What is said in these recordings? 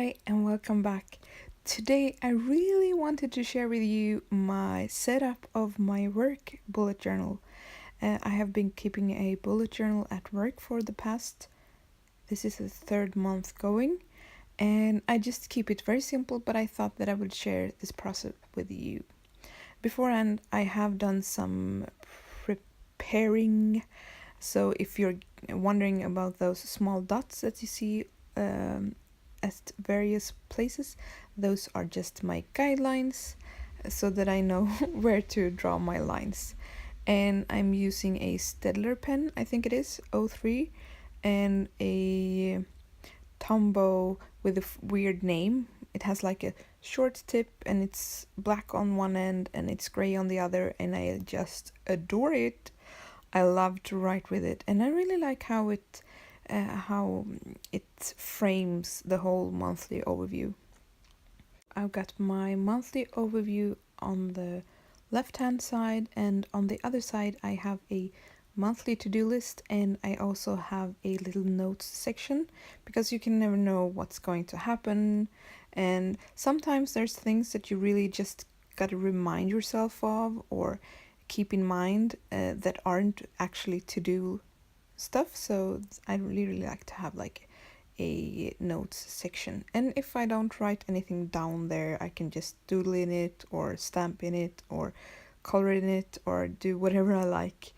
Hi and welcome back. Today I really wanted to share with you my setup of my work bullet journal. I have been keeping a bullet journal at work for this is the third month going, and I just keep it very simple, but I thought that I would share this process with you. Beforehand, I have done some preparing, so if you're wondering about those small dots that you see at various places, those are just my guidelines so that I know where to draw my lines. And I'm using a Staedtler pen, I think it is, 03, and a Tombow with a weird name. It has like a short tip and it's black on one end and it's gray on the other, and I just adore it. I love to write with it, and I really like how it frames the whole monthly overview. I've got my monthly overview on the left hand side, and on the other side I have a monthly to-do list, and I also have a little notes section because you can never know what's going to happen, and sometimes there's things that you really just gotta remind yourself of or keep in mind that aren't actually to-do stuff. So I really like to have like a notes section, and if I don't write anything down there, I can just doodle in it or stamp in it or color in it or do whatever I like.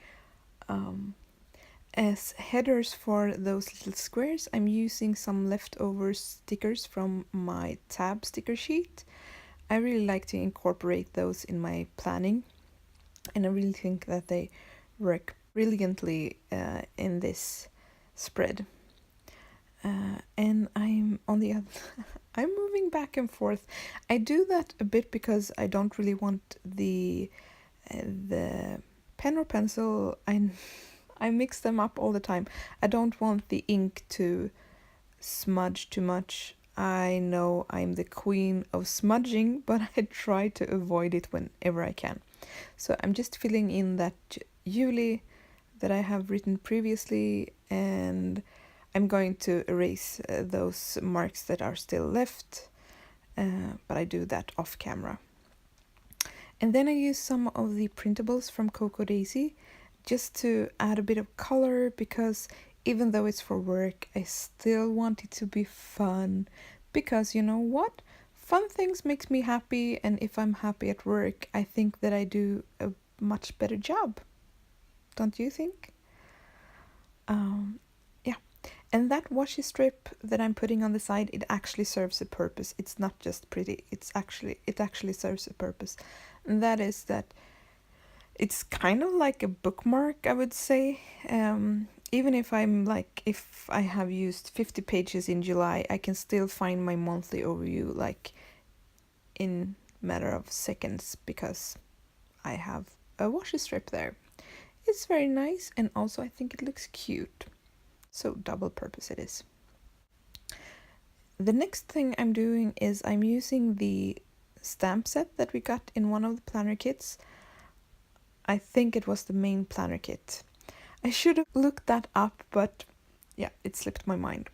As headers for those little squares, I'm using some leftover stickers from my tab sticker sheet. I really like to incorporate those in my planning, and I really think that they work brilliantly in this spread. And I'm on the other I'm moving back and forth. I do that a bit because I don't really want the pen or pencil. I mix them up all the time. I don't want the ink to smudge too much. I know I'm the queen of smudging, but I try to avoid it whenever I can. So I'm just filling in that Julie that I have written previously, and I'm going to erase those marks that are still left, but I do that off camera. And then I use some of the printables from Coco Daisy just to add a bit of color, because even though it's for work, I still want it to be fun, because you know what? Fun things makes me happy, and if I'm happy at work, I think that I do a much better job. Don't you think? Yeah. And that washi strip that I'm putting on the side, it actually serves a purpose. It's not just pretty. It actually serves a purpose. And that is that it's kind of like a bookmark, I would say. Even if if I have used 50 pages in July, I can still find my monthly overview like in matter of seconds because I have a washi strip there. It's very nice, and also I think it looks cute. So double purpose it is. The next thing I'm doing is I'm using the stamp set that we got in one of the planner kits. I think it was the main planner kit. I should have looked that up, but yeah, it slipped my mind.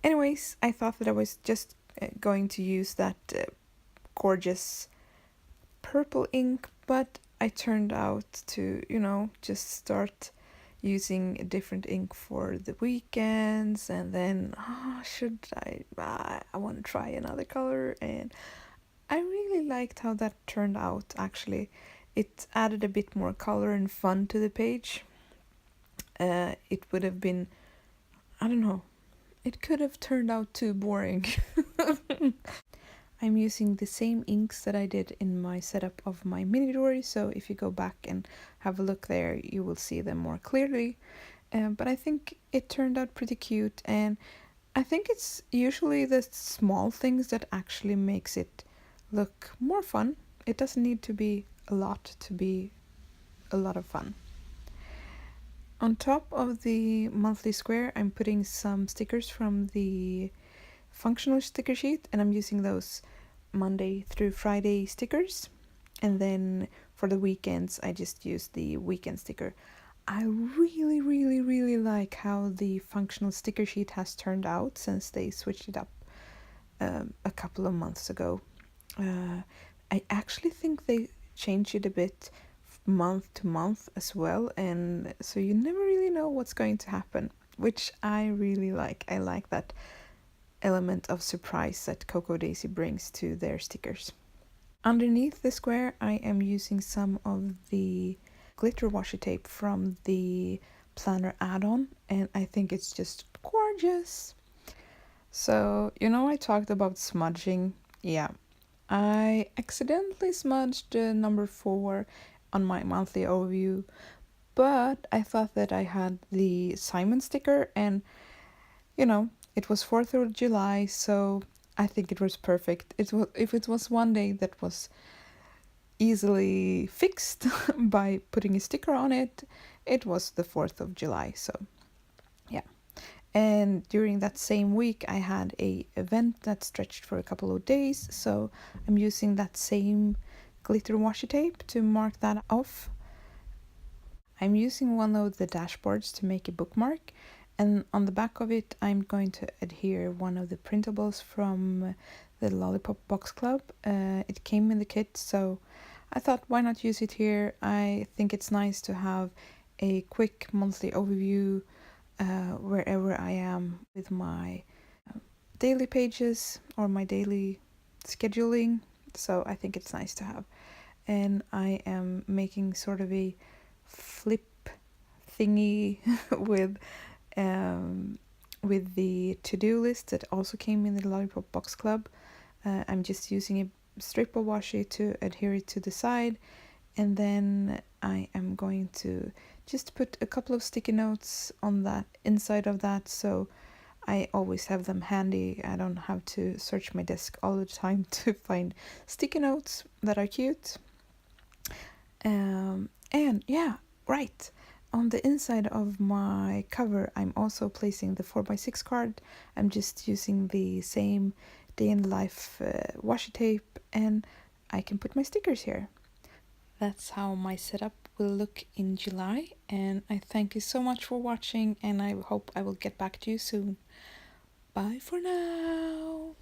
Anyways, I thought that I was just going to use that gorgeous purple ink, but I turned out to, just start using a different ink for the weekends, and then I want to try another color, and I really liked how that turned out. Actually, it added a bit more color and fun to the page. It would have been, I don't know, it could have turned out too boring. I'm using the same inks that I did in my setup of my mini dory, so if you go back and have a look there, you will see them more clearly. But I think it turned out pretty cute, and I think it's usually the small things that actually makes it look more fun. It doesn't need to be a lot to be a lot of fun. On top of the monthly square, I'm putting some stickers from the functional sticker sheet, and I'm using those Monday through Friday stickers, and then for the weekends I just use the weekend sticker. I really like how the functional sticker sheet has turned out since they switched it up. a couple of months ago. I actually think they change it a bit month to month as well, and so you never really know what's going to happen, which I really like. I like that element of surprise that Cocoa Daisy brings to their stickers. Underneath the square, I am using some of the glitter washi tape from the planner add-on, and I think it's just gorgeous. So, I talked about smudging. Yeah, I accidentally smudged number 4 on my monthly overview, but I thought that I had the Simon sticker, and it was 4th of July, so I think it was perfect. If it was one day that was easily fixed by putting a sticker on it, it was the 4th of July. So yeah. And during that same week I had a event that stretched for a couple of days, so I'm using that same glitter washi tape to mark that off. I'm using one of the dashboards to make a bookmark, and on the back of it I'm going to adhere one of the printables from the Lollipop Box Club. It came in the kit, so I thought, why not use it here? I think it's nice to have a quick monthly overview wherever I am with my daily pages or my daily scheduling. So I think it's nice to have. And I am making sort of a flip thingy with the to-do list that also came in the Lollipop Box Club. I'm just using a strip of washi to adhere it to the side, and then I am going to just put a couple of sticky notes on that inside of that, so I always have them handy. I don't have to search my desk all the time to find sticky notes that are cute. And yeah, right. On the inside of my cover, I'm also placing the 4x6 card. I'm just using the same day in the life washi tape, and I can put my stickers here. That's how my setup will look in July, and I thank you so much for watching, and I hope I will get back to you soon. Bye for now!